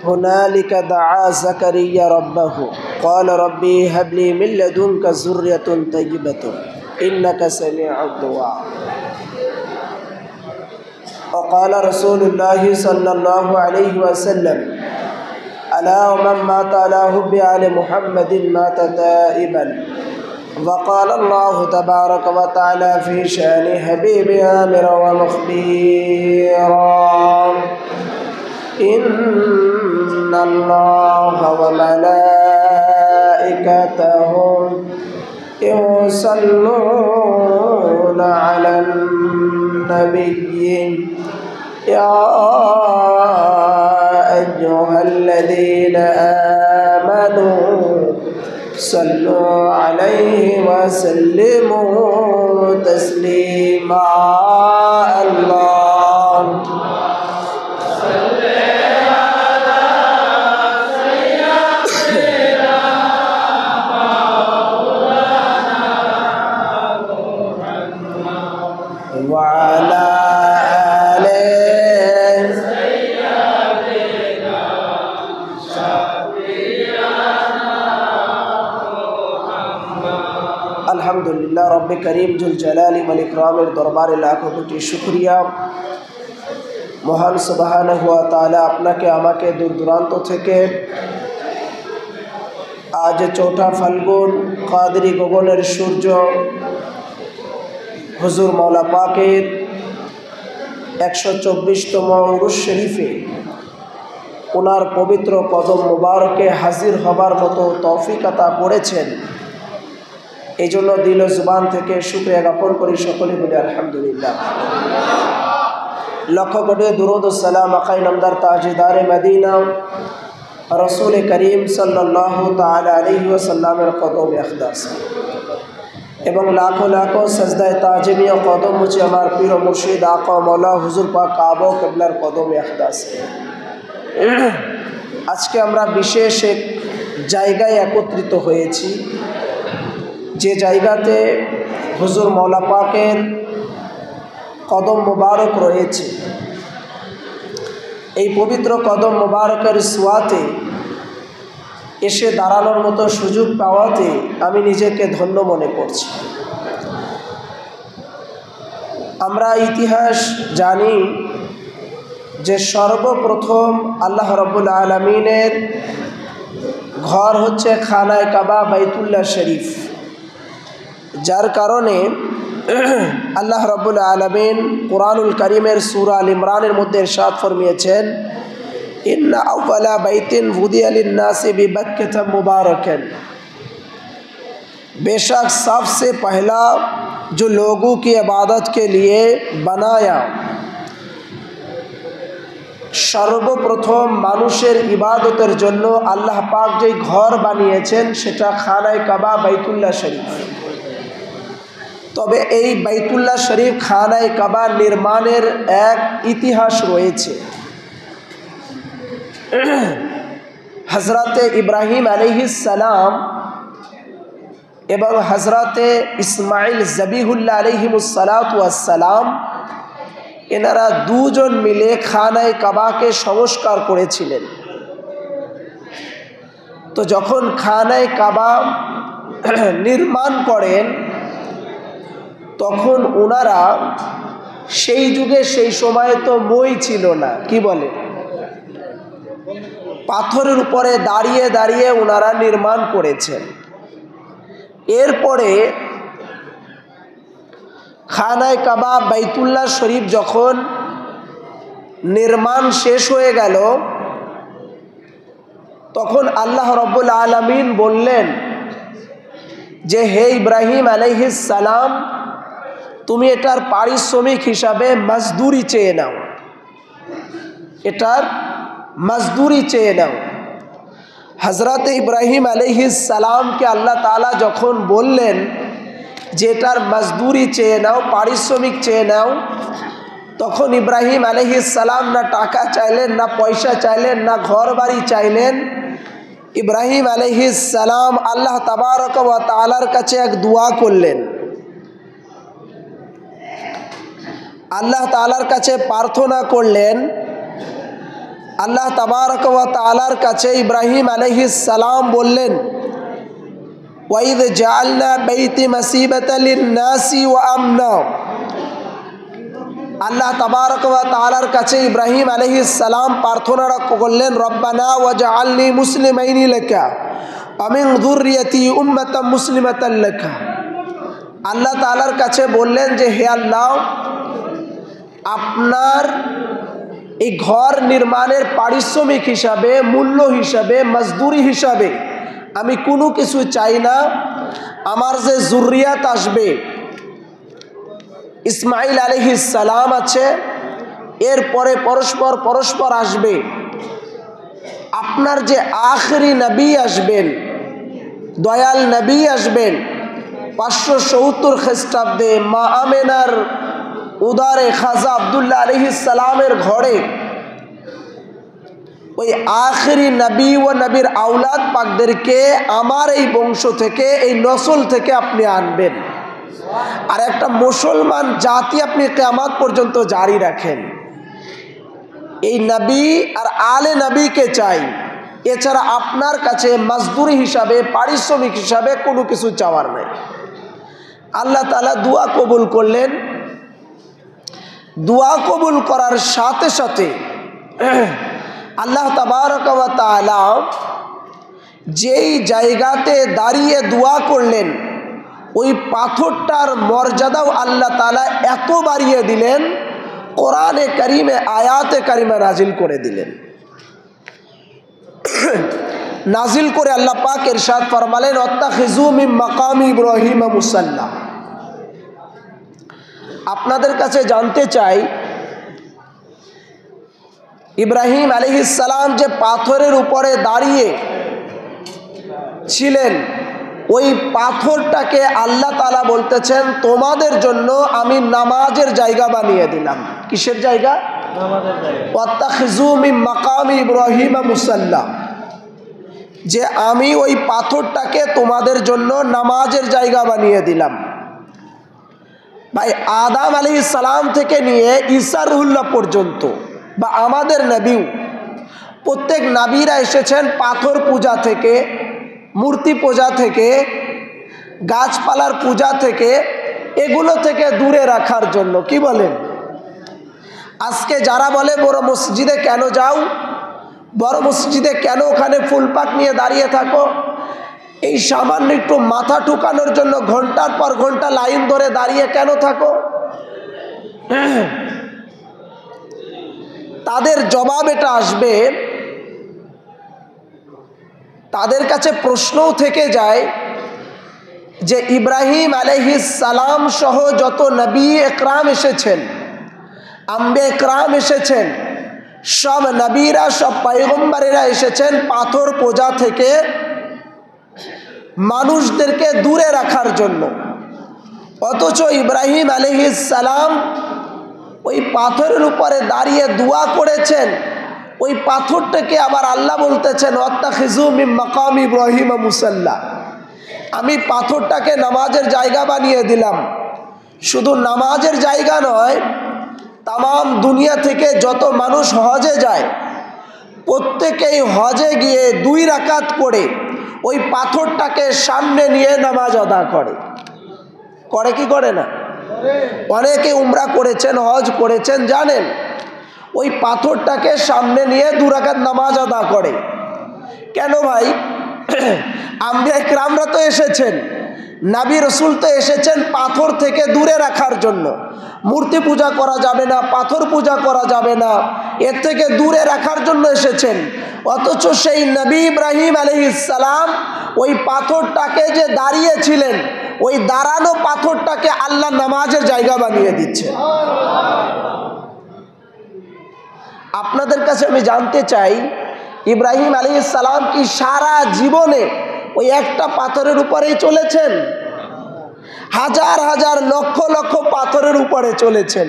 هنالك دعا زكريا ربه قال ربي هب لي من لدنك ذرية طيبة إنك سميع الدعاء وقال رسول الله صلى الله عليه وسلم ألا ومن مات على حب آل محمد مات تائبا وقال الله تبارك وتعالى في شأن حبيب آمرا ومخبيرا إن الله وملائكته يصلون على النبي يا أيها الذين آمنوا صلوا عليه وسلموا تسليما الله وعلى آله আলহামদুলিল্লাহ রব্বে করিম জুল জালালি ওয়াল ইকরামের দরবারে লাখো কোটি শুকরিয়া। মহান সুবহানাহু ওয়া তাআলা আপনাকে আমাকে দূর দূরান্ত থেকে আজ চৌঠা ফাল্গুন কাদরি গগনের সূর্য হুজুর মওলা পাকের 124তম উরুস শরীফে ওনার পবিত্র কদম মুবারকে হাজির হবার মতো তৌফিক আতা করেছেন। এই জন্য দিল জুবান থেকে শুকরিয়া জ্ঞাপন করি, সকলে বলি আলহামদুলিল্লাহ। লক্ষ কোটি দুরূদ ও সালাম আকাই নামদার তাজদারে মদিনা রসুল করিম সাল্লাল্লাহু তাআলা আলাইহি ওয়াসাল্লামের কদম আকদাস এবং লাখো লাখো সাজদায় তাজিমিয়া কদম মুছে আমার পীর ও মুর্শিদ আকা মওলা হুজুর পাক কাবা কিবলার কদম আকদাস। আজকে আমরা বিশেষ এক জায়গায় একত্রিত হয়েছি, যে জায়গাতে হুজুর মওলা পাকের কদম মুবারক রয়েছে। এই পবিত্র কদম মুবারকের সোয়াতে এসে দাঁড়ানোর মতো সুযোগ পাওয়াতে আমি নিজেকে ধন্য মনে করছি। আমরা ইতিহাস জানি যে সর্বপ্রথম আল্লাহ রাব্বুল আলামিনের ঘর হচ্ছে খানায়ে কাবা বাইতুল্লাহ শরীফ, যার কারণে আল্লাহ রাব্বুল আলামিন কুরআনুল কারীমের সূরা আল ইমরানের মধ্যে ইরশাদ ফরমিয়েছেন, ইন্না আউওয়ালা বাইতিন वुदिया लिन्नासि बिबक्कता मुबारकन, बेशक सबसे पहला जो लोगों की इबादत के लिए बनाया, সর্বপ্রথম মানুষের ইবাদতের জন্য আল্লাহ পাক যে ঘর বানিয়েছেন সেটা খানায়ে কাবা বাইতুল্লাহ শরীফ। তবে এই বাইতুল্লাহ শরীফ খানায়ে কাবা নির্মাণের এক ইতিহাস রয়েছে। হযরতে ইব্রাহিম আলাইহিস সালাম এবং হযরতে ইসমাইল জবিহুল্লাহ আলাইহিমুস সালাতু ওয়াস সালাম এনারা দুজন মিলে খানায়ে কাবাকে সংস্কার করেছিলেন। তো যখন খানায়ে কাবা নির্মাণ করেন তখন ওনারা সেই যুগে সেই সময়ে তো মই ছিল না, কি বলে, পাথরের উপরে দাঁড়িয়ে দাঁড়িয়ে ওনারা নির্মাণ করেছেন। এরপরে খানায়ে কাবা বাইতুল্লাহ শরীফ যখন নির্মাণ শেষ হয়ে গেল তখন আল্লাহ রাব্বুল আলামিন বললেন যে হে ইব্রাহিম আলাইহিস সালাম, তুমি এটার পারিশ্রমিক হিসাবে মজদুরি চেয়ে নাও, এটার মজদুরি চেয়ে নাও। হযরতে ইব্রাহিম আলাইহিস সালামকে আল্লাহ তাআলা যখন বললেন যে এটার মজদুরি চেয়ে নাও, পারিশ্রমিক চেয়ে নাও, তখন ইব্রাহিম আলাইহিস সালাম না টাকা চাইলেন, না পয়সা চাইলেন, না ঘর বাড়ি চাইলেন। ইব্রাহিম আলাইহিস সালাম আল্লাহ তাবারক ওয়া তাআলার কাছে এক দোয়া করলেন, আল্লাহ তাআলার কাছে প্রার্থনা করলেন আল্লাহ তাবারক ওয়া তাআলার কাছে ইব্রাহিম আলাইহিস সালাম বললেন, ওয়াইদ জাআলনা বাইতি মাসিবাতাল লিন-নাসি ওয়া আমনা। আল্লাহ তাবারক ওয়া তাআলার কাছে ইব্রাহিম আলাইহিস সালাম প্রার্থনা করলেন, রব্বানা ওয়াজআলনি মুসলিমাইনি লাকা ওয়া মিন যুররিয়াতি উম্মাতাম মুসলিমাতান লাকা। আল্লাহ তাআলার কাছে বললেন যে হে আল্লাহ, আপনার এই ঘর নির্মাণের পারিশ্রমিক হিসাবে, মূল্য হিসাবে, মজদুরি হিসাবে আমি কোনো কিছু চাই না। আমার যে জুররিয়াত আসবে, ইসমাইল আলাইহিস সালাম আছে, এরপরে পরস্পর পরস্পর আসবে। আপনার যে আখরি নবী আসবেন, দয়াল নবী আসবেন 570 খ্রিস্টাব্দে মা আমেনার উদারে খাজা আব্দুল্লাহ আলাইহিস সালামের ঘরে ওই আখরি নবী ও নবীর আওলাদ পাকদেরকে আমার এই বংশ থেকে, এই নসল থেকে আপনি আনবেন, আর একটা মুসলমান জাতি আপনি কিয়ামত পর্যন্ত জারি রাখেন। এই নবী আর আলে নবীকে চাই, এছাড়া আপনার কাছে মজদুরি হিসাবে, পারিশ্রমিক হিসাবে কোনো কিছু চাওয়ার নেই। আল্লাহ তাআলা দোয়া কবুল করলেন। দোয়া কবুল করার সাথে সাথে আল্লাহ তাবারক ওয়া তাআলা যেই জায়গাতে দাঁড়িয়ে দোয়া করলেন, ওই পাথরটার মর্যাদাও আল্লাহ তাআলা এত বাড়িয়ে দিলেন, কোরআনে কারিমে আয়াতে কারিমা নাজিল করে দিলেন। নাজিল করে আল্লাহ পাক ইরশাদ ফরমালেন, ওয়াত্তাখিযু মিন মাকামি ইব্রাহিম মুসাল্লা। আপনাদের কাছে জানতে চাই, ইব্রাহিম আলাইহিস সালাম যে পাথরের উপরে দাঁড়িয়ে ছিলেন, ওই পাথরটাকে আল্লাহ তাআলা বলতেছেন তোমাদের জন্য আমি নামাজের জায়গা বানিয়ে দিলাম। কিসের জায়গা? নামাজের জায়গা। ওয়াত্তাখিযু মিন মাকামি ইব্রাহিম মুসাল্লা, যে আমি ওই পাথরটাকে তোমাদের জন্য নামাজের জায়গা বানিয়ে দিলাম। ভাই, আদম আলাইহিস সালাম থেকে নিয়ে ঈসা রুহুল্লাহ পর্যন্ত বা আমাদের নবীও, প্রত্যেক নবীরা এসেছেন পাথর পূজা থেকে, মূর্তি পূজা থেকে, গাছপালার পূজা থেকে, এগুলো থেকে দূরে রাখার জন্য। কি বলেন? আজকে যারা বলে বড় মসজিদে কেন যাও, বড় মসজিদে কেন ওখানে ফুলপাক নিয়ে দাঁড়িয়ে থাকো, এই সামান্য একটু মাথা ঠুকানোর জন্য ঘন্টার পর ঘন্টা লাইন ধরে দাঁড়িয়ে কেন থাকো? তাদের জবাব এটা আসবে, তাদের কাছে প্রশ্নও থেকে যায় যে ইব্রাহিম আলাইহিস সালাম সহ যত নবী একরাম এসেছেন, আম্বে একরাম এসেছেন, সব নবীরা, সব পয়গম্বরেরা এসেছেন পাথর পূজা থেকে মানুষদেরকে দূরে রাখার জন্য। অথচ ইব্রাহিম আলাইহিস সালাম ওই পাথরের উপরে দাঁড়িয়ে দোয়া করেছেন, ওই পাথরটাকে আবার আল্লাহ বলতেছেন ওয়াত্তাখিযু মিন মাকামি ইব্রাহিম মুসাল্লা, আমি পাথরটাকে নামাজের জায়গা বানিয়ে দিলাম। শুধু নামাজের জায়গা নয়, তাম দুনিয়া থেকে যত মানুষ হজে যায়, প্রত্যেকেই হজে গিয়ে 2 রাকাত পড়ে ওই পাথরটাকে সামনে নিয়ে নামাজ আদা করে। করে কি করে না? অনেকে উমরা করেছেন, হজ করেছেন, জানেন ওই পাথরটাকে সামনে নিয়ে 2 রাকাত নামাজ আদা করে। কেন ভাই? আম্বিয়া কিরামরা তো এসেছেন, নবী রাসূল তো এসেছেন পাথর থেকে দূরে রাখার জন্য। মূর্তি পূজা করা যাবে না, পাথর পূজা করা যাবে না, এর থেকে দূরে রাখার জন্য এসেছেন। অথচ সেই নবী ইব্রাহিম আলাইহিস সালাম ওই পাথরটাকে যে দাঁড়িয়েছিলেন, ওই দাঁড়ানো পাথরটাকে আল্লাহ নামাজের জায়গা বানিয়ে দিচ্ছেন। আপনাদের কাছে আমি জানতে চাই, ইব্রাহিম আলাইহিস সালাম কি সারা জীবনে ওই একটা পাথরের উপরেই চলেছেন? হাজার হাজার লক্ষ লক্ষ পাথরের উপরে চলেছেন,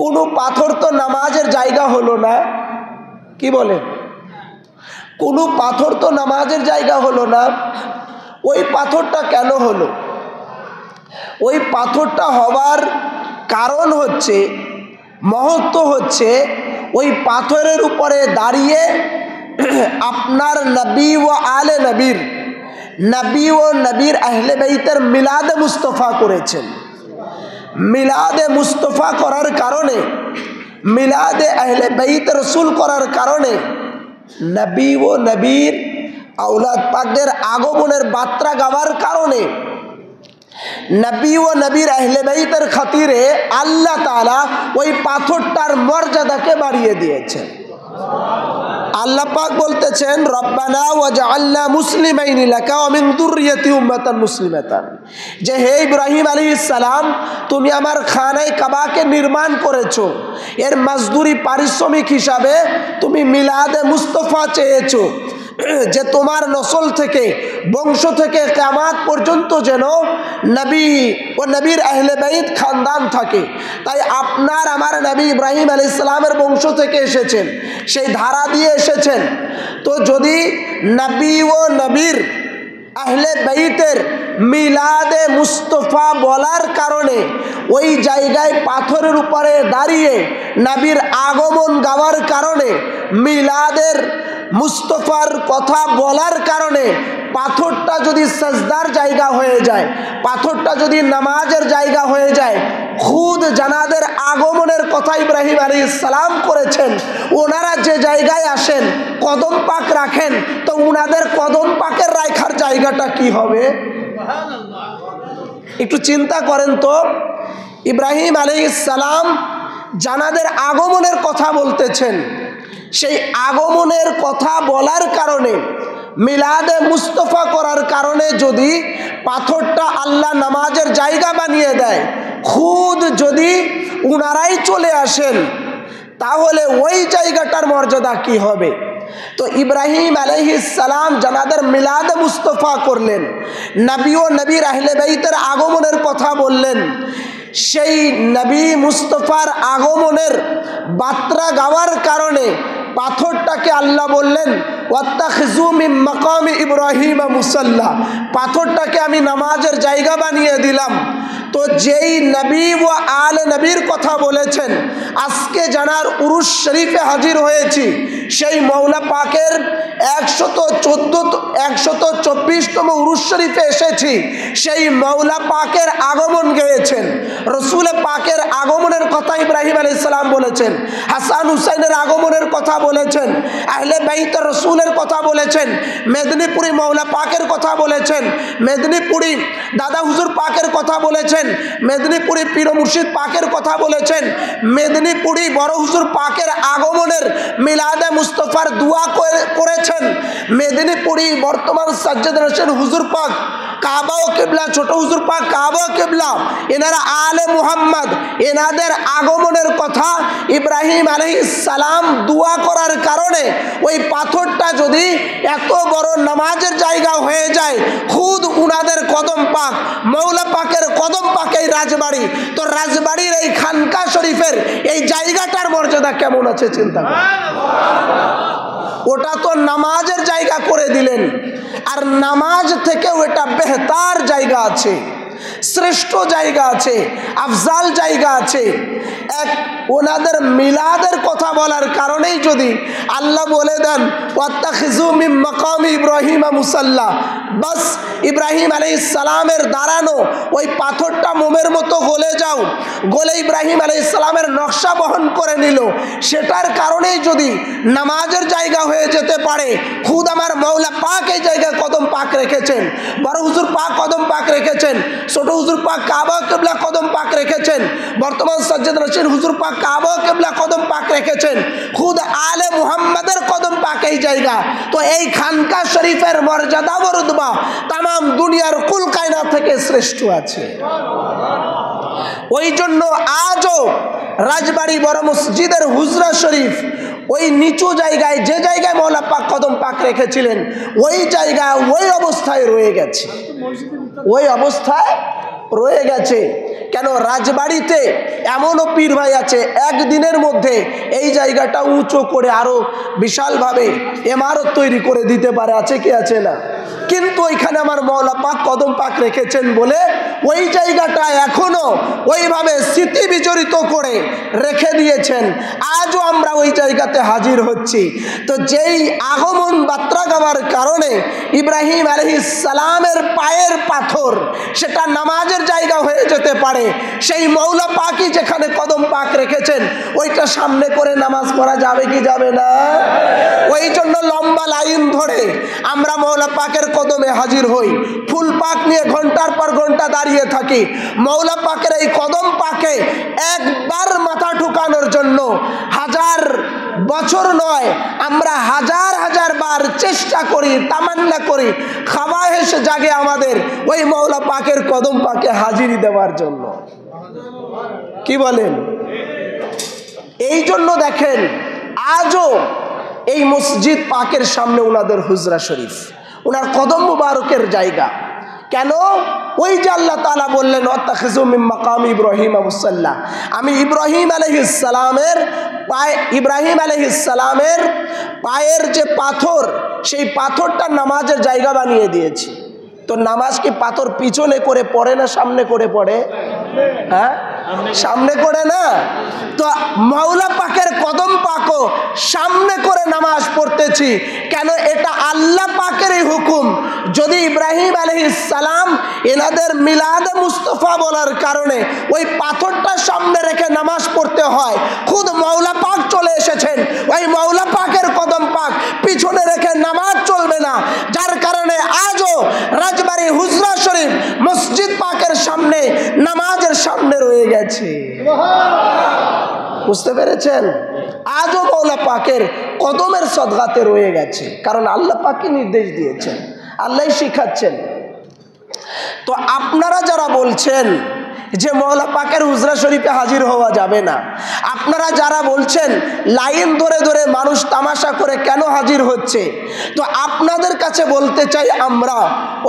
কোনো পাথর তো নামাজের জায়গা হলো না। কি বলেন? কোনো পাথর তো নামাজের জায়গা হলো না। ওই পাথরটা কেন হলো? ওই পাথরটা হবার কারণ হচ্ছে, মহত্ব হচ্ছে, ওই পাথরের উপরে দাঁড়িয়ে আপনার নবী ও আলে নবীর, নবী ও নবীর আহলে বাইতের মিলাদে মুস্তফা করেছেন। মিলাদে মুস্তফা করার কারণে, মিলাদে আহলে বাইত রসুল করার কারণে নবী ও নবীর আওলাদ পাকদের আগমনের বার্তা গাওয়ার কারণে নবী ও নবীর আহলে বাইতের খাতিরে আল্লাহ তাআলা ওই পাথরটার মর্যাদাকে বাড়িয়ে দিয়েছেন। আল্লাহ পাক বলতেছেন, রব্বানা ওয়াজআলনা মুসলিমাইনি লাকা ওয়া মিন যুররিয়াতি উম্মাতান মুসলিমাতান, যে হে ইব্রাহিম আলাইহিস সালাম, তুমি আমার খানায়ে কাবাকে নির্মাণ করেছো, এর মজদুরি পারিশ্রমিক হিসাবে তুমি মিলাদে মুস্তফা চেয়েছো, যে তোমার নসল থেকে, বংশ থেকে কিয়ামত পর্যন্ত যেন নবী ও নবীর আহলে বাইত খানদান থাকে। তাই আপনার আমার নবী ইব্রাহিম আলাইহিস সালামের বংশ থেকে এসেছেন, সেই ধারা দিয়ে এসেছেন। তো যদি নবী ও নবীর আহলে বাইতের মিলাদে মুস্তফা বলার কারণে ওই জায়গায় পাথরের উপরে দাঁড়িয়ে নবীর আগমন গাওয়ার কারণে, মিলাদের মুস্তফার কথা বলার কারণে পাথরটা যদি সাজদার জায়গা হয়ে যায়, পাথরটা যদি নামাজের জায়গা হয়ে যায়, খুদ জানাদের আগমনের কথা ইব্রাহিম আলাইহিস সালাম করেছেন, ওনারা যে জায়গায় আসেন কদম পাক রাখেন, তো ওনাদের কদম পাকের রাখার জায়গাটা কি হবে? একটু চিন্তা করেন তো। ইব্রাহিম আলাইহিস সালাম জানাদের আগমনের কথা বলতেছেন, সেই আগমনের কথা বলার কারণে, মিলাদে মুস্তফা করার কারণে যদি পাথরটা আল্লাহ নামাজের জায়গা বানিয়ে দেয়, খুদ যদি উনারাই চলে আসেন, তাহলে ওই জায়গাটার মর্যাদা কি হবে? তো ইব্রাহিম আলাইহিস সালাম জানাদের মিলাদে মুস্তফা করলেন, নবী ও নবীর আহলে বাইতের আগমনের কথা বললেন। সেই নবী মুস্তফার আগমনের বার্তা গাওয়ার কারণে পাথরটাকে আল্লাহ বললেন, ওয়াত্তাখিযু মিন মাকামি ইব্রাহিম মুসাল্লা, পাথরটাকে আমি নামাজের জায়গা বানিয়ে দিলাম। তো যেই নবী ও আলে নবীর কথা বলেছেন, আজকে জানার উরুস শরীফে হাজির হয়েছি, সেই মৌলা পাকের 124তম উরুস শরীফে এসেছি। সেই মৌলা পাকের আগমন গেয়েছেন, রসুল পাকের আগমনের কথা ইব্রাহিম আলাইহিস সালাম বলেছেন, হাসান হুসাইনের আগমনের কথা বলেছেন, আহলে বাইত রসুলের কথা বলেছেন, মেদিনীপুরি মৌলা পাকের কথা বলেছেন, মেদিনীপুরি দাদা হুজুর পাকের কথা বলেছেন, মেদিনীপুরি পীর মুর্শিদ পাকের কথা বলেছেন, মেদিনীপুরি বড় হুজুর পাকের আগমনের মিলাদে মুস্তফার দোয়া করেছেন, মেদিনীপুরি বর্তমান সাজ্জাদ হোসেন হুজুর পাক কাবা ও কিবলা, ছোট হুজুর পাক কাবা ও কিবলা, এনারা আলে মুহাম্মদ, এনাদের আগমনের কথা ইব্রাহিম আলাইহিস সালাম দোয়া করার কারণে ওই পাথরটা যদি এত বড় নামাজের জায়গা হয়ে যায়, খুদ উনাদের কদম পাক, মৌলা পাকের কদম পাক এই রাজবাড়ি, তো রাজবাড়ির এই খানকা শরীফের এই জায়গাটার মর্যাদা কেমন আছে চিন্তা করুন। ওটা তো নামাজের জায়গা করে দিলেন, আর নামাজ থেকে ওটা বেহতার জায়গা আছে, শ্রেষ্ঠ জায়গা আছে, আফজাল জায়গা আছে। এক ওনাদের মিলাদের কথা বলার কারণেই যদি আল্লাহ বলে দেন, ওয়াত্তাখিযু মিন মাকামি ইব্রাহিম মুসাল্লা, বাস ইব্রাহিম আলাইহিস সালামের দাঁড়ানো ওই পাথরটা মোমের মতো গলে যাও, গলে ইব্রাহিম আলাইহিস সালামের নকশা বহন করে নিল, সেটার কারণেই যদি নামাজের জায়গা হয়ে যেতে পারে, খুদ আমার মৌলা পাক এই জায়গায় কদম পাক রেখেছেন, বড় হুজুর পাক কদম পাক রেখেছেন, ছোট হুজুর পাক কাবা কিবলা কদম পাক রেখেছেন, বর্তমান সাজ্জাদ হোসেন হুজুর পাক কাবা কিবলা কদম পাক রেখেছেন, খুদ আলে মুহাম্মাদের কদম পাক এই জায়গা। তো এই খানকা শরীফের মর্যাদা ও রুতবা তামাম দুনিয়ার কুল কায়নাত থেকে শ্রেষ্ঠ আছে। ওই জন্য আজও রাজবাড়ি বড় মসজিদের হুজরা শরীফ ওই নিচু জায়গায়, যে জায়গায় মৌলা পাক কদম পাক রেখেছিলেন, ওই জায়গায় ওই অবস্থায় রয়ে গেছে, ওই অবস্থায় রয়ে গেছে। কেন? রাজবাড়িতে এমনও পীর ভাই আছে একদিনের মধ্যে এই জায়গাটা উঁচু করে আরো বিশালভাবে ইমারত তৈরি করে দিতে পারে, আছে কি আছে না? কিন্তু ওইখানে আমার মওলা পাক কদম পাক রেখেছেন বলে ওই জায়গাটা এখনো ওইভাবে স্মৃতি বিজড়িত করে রেখে দিয়েছেন। আজও আমরা ওই জায়গাতে হাজির হচ্ছি। তো যেই আগমন বার্তা গাওয়ার কারণে ইব্রাহিম আলাইহিস সালামের পায়ের পাথর সেটা নামাজের জায়গা হয়ে যেতে পারে, সেই মওলা পাকই যেখানে কদম পাক রেখেছেন ওইটা সামনে করে নামাজ পড়া যাবে কি যাবে না? ওই জন্য লম্বা লাইন ধরে আমরা মওলা পাকের কদমে হাজির হই, ফুল পাক নিয়ে ঘন্টার পর ঘন্টা দাঁড়িয়ে থাকি। মওলা পাকের এই কদম পাকে একবার মাথা ঠুকানোর জন্য হাজার বছর নয়, আমরা হাজার হাজার বার চেষ্টা করি, তামান্না করি, খাওয়াহেশ জাগে আমাদের ওই মওলা পাকের কদম পাকে হাজিরি দেওয়ার জন্য। কি বলেন? এই জন্য দেখেন আজও এই মসজিদ পাকের সামনে উনাদের হুজরা শরীফ, উনার কদম মুবারকের জায়গা। কেন? ওই যে আল্লাহ তাআলা বললেন ওয়াত্তাখিযু মিন মাকাম ইব্রাহিম মুসাল্লা, আমি ইব্রাহিম আলাইহিস সালামের পায়ের যে পাথর সেই পাথরটা নামাজের জায়গা বানিয়ে দিয়েছি। তো নামাজ কি পাথর পিছনে করে পড়ে না সামনে করে পড়ে? হ্যাঁ, সামনে করে না। তো মওলা পাকের কদম পাকও সামনে করে নামাজ পড়তেছি। কেন? এটা আল্লাহ পাকেরই হুকুম। যদি ইব্রাহিম আলাইহিস সালাম এনাদের মিলাদে মুস্তফা বলার কারণে ওই পাথরটা সামনে রেখে নামাজ পড়তে হয়, খুদ মওলা পাক চলে এসেছেন, ওই মওলা পাকের কদম পাক পিছনে রেখে নামাজ চলবে না। যার কারণে আজও রাজবাড়ী হুজরা শরীফ মসজিদ পাকের সামনে নামাজের সামনে রয়ে গেছে। বুঝতে পেরেছেন? আজও মওলা পাকের কদমের সদগাতে রয়ে গেছে, কারণ আল্লাহ পাকই নির্দেশ দিয়েছেন, আল্লাহই শিখাচ্ছেন। তো আপনারা যারা বলছেন যে মওলা পাকের হুজরা শরীফে হাজির হওয়া যাবে না, আপনারা যারা বলছেন লাইন ধরে ধরে মানুষ তামাশা করে কেন হাজির হচ্ছে, তো আপনাদের কাছে বলতে চাই আমরা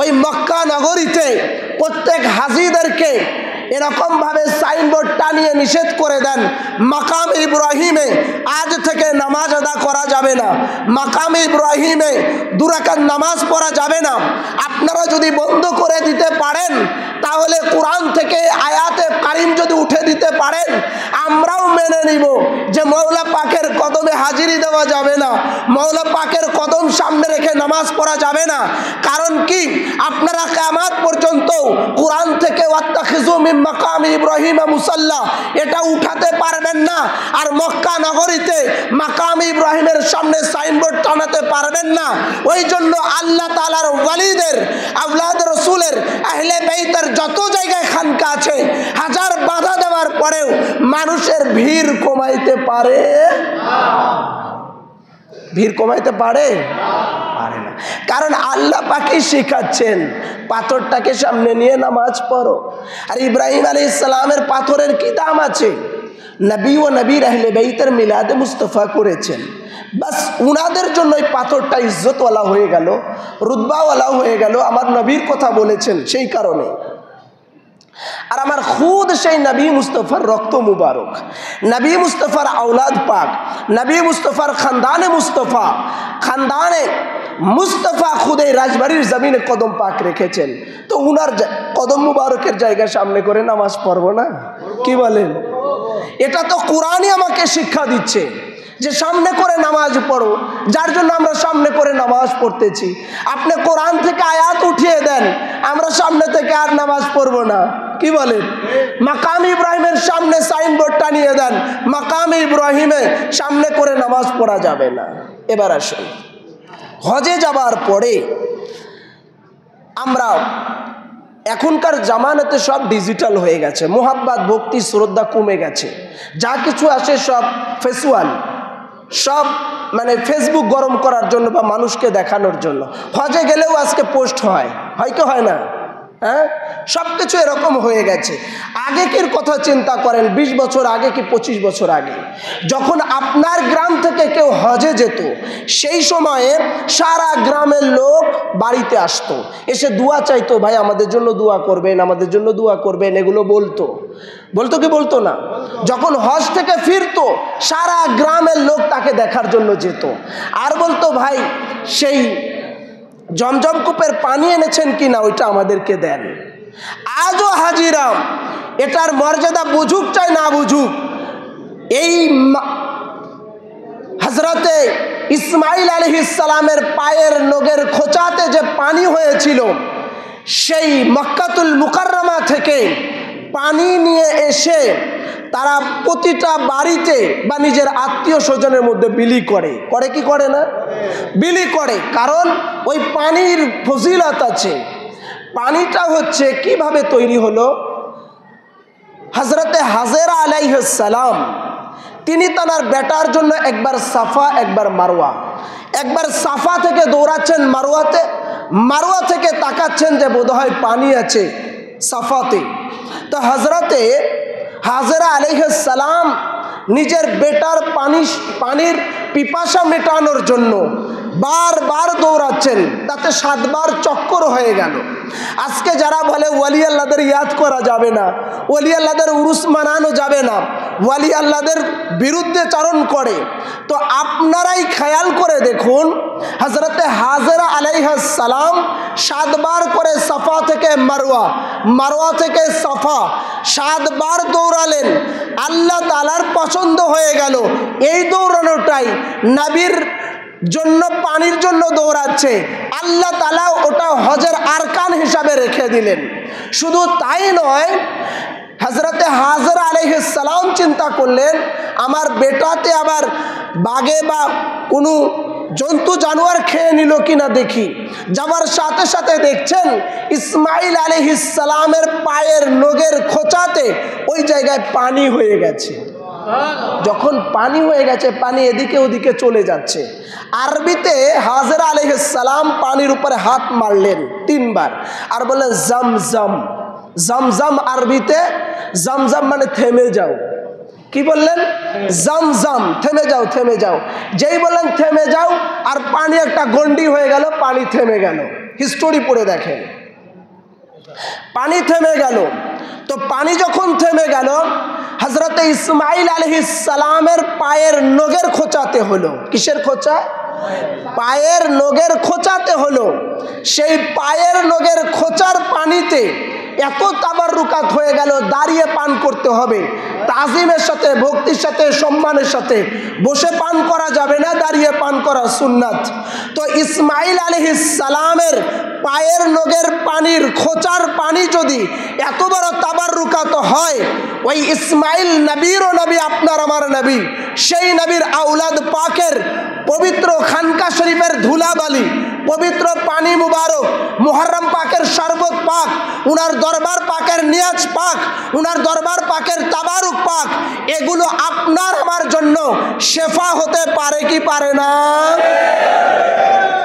ওই মক্কা নগরীতে প্রত্যেক হাজিদেরকে এরকম ভাবে সাইনবোর্ড টানিয়ে নিষেধ করে দেন মাকাম ইব্রাহিমে আজ থেকে নামাজ আদা করা যাবে না, মাকাম ইব্রাহিমে 2 রাকাত নামাজ পড়া যাবে না। আপনারা যদি বন্ধ করে দিতে পারেন, তাহলে কোরআন থেকে আয়াতে কারিম যদি উঠে দিতে পারেন, আমরাও মেনে নিব যে মওলা পাকের কদমে হাজিরি দেওয়া যাবে না, মওলা পাকের কদম সামনে রেখে নামাজ পড়া যাবে না। কারণ কি? আপনারা কিয়ামত পর্যন্ত কোরআন থেকে ওয়াত্তাখিযু মিন মাকাম ইব্রাহিম মুসাল্লা এটা উঠাতে পারবেন না, আর মক্কা নগরীতে মাকাম ইব্রাহিমের সামনে সাইনবোর্ড টানাতে পারবেন না। ওই জন্য আল্লাহ তাআলার ওয়ালিদের, আওলাদ রাসূলের, আহলে বাইতের যত জায়গায় খানকা আছে, হাজার বাধা দেওয়ার পরেও মানুষের ভিড় কমাইতে পারে? ভিড় কমাইতে পারে? পারে না। কারণ আল্লাহ পাকই শিখাচ্ছেন পাথরটাকে সামনে নিয়ে নামাজ পড়ো। আর ইব্রাহিম আলাইহিস সালামের পাথরের কি দাম আছে? নবী ও নবীর আহলে বাইতের মিলাদে মুস্তফা করেছেন, বাস উনাদের জন্য এই পাথরটা ইজ্জতওয়ালা হয়ে গেল, রুতবাওয়ালা হয়ে গেল, আমার নবীর কথা বলেছেন সেই কারণে। আর আমার খুদ সেই নবী মুস্তফার রক্ত মুবারক, নবী মুস্তফার আওলাদ পাক, নবী মুস্তফার খানদানে মুস্তফা, খানদানে মুস্তফা খুদ এই রাজবাড়ির জমিনে কদম পাক রেখেছেন। তো উনার কদম মুবারকের জায়গা সামনে করে নামাজ পড়বো না? কি বলেন? এটা তো কোরআনই আমাকে শিক্ষা দিচ্ছে যে সামনে করে নামাজ পড়ো, যার জন্য আমরা সামনে করে নামাজ পড়তেছি। আপনি কোরআন থেকে আয়াত উঠিয়ে দেন, আমরা সামনে থেকে আর নামাজ পড়বো না। কি বলেন? মাকাম ইব্রাহিমের সামনে সাইনবোর্ড টানিয়ে দেন, মাকাম ইব্রাহিমে সামনে করে নামাজ পড়া যাবে না। এবার আসুন, হজে যাবার পরে আমরা এখনকার জামানাতে সব ডিজিটাল হয়ে গেছে, মোহাব্বত ভক্তি শ্রদ্ধা কমে গেছে, যা কিছু আসে সব ফেসুয়াল, সব মানে ফেসবুক গরম করার জন্য বা মানুষকে দেখানোর জন্য। হজে গেলেও আজকে পোস্ট হয় কি হয় না? হ্যাঁ, সব কিছু এরকম হয়ে গেছে। আগেকের কথা চিন্তা করেন, 20 বছর আগে কি 25 বছর আগে, যখন আপনার গ্রাম থেকে কেউ হজে যেত, সেই সময়ে সারা গ্রামের লোক বাড়িতে আসতো, এসে দোয়া চাইতো, ভাই আমাদের জন্য দোয়া করবেন, আমাদের জন্য দোয়া করবেন, এগুলো বলতো কি বলতো না? যখন হজ থেকে ফিরতো, সারা গ্রামের লোক তাকে দেখার জন্য যেত, আর বলতো, ভাই সেই জমজম কূপের পানি এনেছেন কিনা, ওইটা আমাদেরকে দেন। আজও হাজিরাম এটার মর্যাদা বুঝুক চাই না বুঝুক, এই হযরতে ইসমাইল আলাইহিস সালামের পায়ের নখের খোঁচাতে যে পানি হয়েছিল, সেই মক্কাতুল মুকাররমা থেকে পানি নিয়ে এসে তারা প্রতিটা বাড়িতে বা নিজের আত্মীয় স্বজনের মধ্যে বিলি করে কি করে না? বিলি করে। কারণ ওই পানির ফজিলত আছে। পানিটা হচ্ছে কিভাবে তৈরি হলো, হযরতে হাজেরা আলাইহিস সালাম তিনি তার বেটার জন্য একবার সাফা একবার মারওয়া, একবার সাফা থেকে দৌড়াচ্ছেন মারওয়াতে, মারওয়া থেকে তাকাচ্ছেন যে বোধহয় পানি আছে সাফাতে। তো হযরতে হাজেরা আলাইহিস সালাম নিজের বেটার পানির পিপাসা মেটানোর জন্য বারবার দৌড়াচ্ছেন, তাতে 7 বার চক্কর হয়ে গেল। আজকে যারা বলে ওয়ালি আল্লাহদের ইয়াদ করা যাবে না, ওয়ালি আল্লাহদের উরুস মানানো যাবে না, ওয়ালি আল্লাহদের বিরুদ্ধে চারণ করে, তো আপনারাই খেয়াল করে দেখুন, হযরতে হাজেরা আলাইহিস সালাম 7 বার করে সাফা থেকে মারওয়া, মারওয়া থেকে সাফা 7 বার দৌড়ালেন। আল্লাহ তাআলার পছন্দ হয়ে গেল এই দৌড়ানোটাই নবীর জন্য, পানির জন্য দৌড়াচ্ছে, আল্লাহ তাআলা ওটা হজের আরকান হিসাবে রেখে দিলেন। শুধু তাই নয়, হযরতে হাজেরা আলাইহিস সালাম চিন্তা করলেন, আমার বেটাতে আবার বাঘে বা কোনো জন্তু জানোয়ার খেয়ে নিল কিনা দেখি। যাওয়ার সাথে সাথে দেখছেন ইসমাইল আলাইহিস সালামের পায়ের নখের খোঁচাতে ওই জায়গায় পানি হয়ে গেছে। যখন পানি হয়ে গেছে, পানি এদিকে ওদিকে চলে যাচ্ছে। আরবিতে হাজেরা আলাইহিস সালাম পানির উপরে হাত মারলেন 3 বার আর বললেন জমজম। জমজম আরবিতে জমজম মানে থেমে যাও। কি বললেন? জমজম, থেমে যাও, থেমে যাও। যেই বললেন থেমে যাও, আর পানি একটা গন্ডি হয়ে গেল, পানি থেমে গেল। হিস্টোরি পড়ে দেখেন, পানি থেমে গেল। তো পানি যখন থেমে গেল, হযরতে ইসমাইল আলাইহিস সালামের পায়ের নখের খোঁচাতে হলো। কিসের খোঁচা? পায়ের নখের খোঁচাতে হলো। সেই পায়ের নখের খোঁচার পানিতে এত তাবাররুকাত হয়ে গেল, দাঁড়িয়ে পান করতে হবে, তাজিমের সাথে, ভক্তির সাথে, সম্মানের সাথে। বসে পান করা যাবে না, দাঁড়িয়ে পান করা সুন্নাত। তো ইসমাইল আলাইহিস সালামের পায়ের নখের পানির খোঁচার পানি যদি এত বড় তাবাররুকাত হয়, ওই ইসমাইল নবীরও নবী, আপনার আমার নবী, সেই নবীর আওলাদ পাকের পবিত্র খানকা শরীফের ধুলাবালি, পবিত্র পানি মুবারক, মুহররম পাকের শরবত পাক, উনার দরবার পাকের নিয়াজ পাক, উনার দরবার পাকের তাবারুক পাক, এগুলো আপনার আমার জন্য শেফা হতে পারে কি পারে না?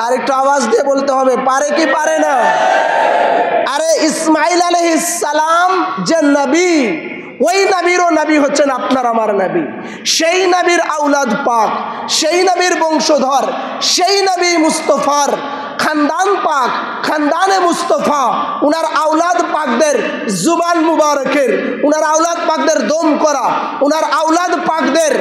আরেকটু আওয়াজ দিয়ে বলতে হবে, পারে কি পারে না? আরে ইসমাইল আলাইহিস সালাম যে নবী, ওই নবীরও নবী হচ্ছেন আপনার আমার নবী। সেই নবীর আওলাদ পাক, সেই নবীর বংশধর, সেই নবী মুস্তফার খানদান পাক, খানদানে মুস্তফা, উনার আওলাদ পাকদের জুবান মুবারকের, উনার আওলাদ পাকদের দম করা, উনার আওলাদ পাকদের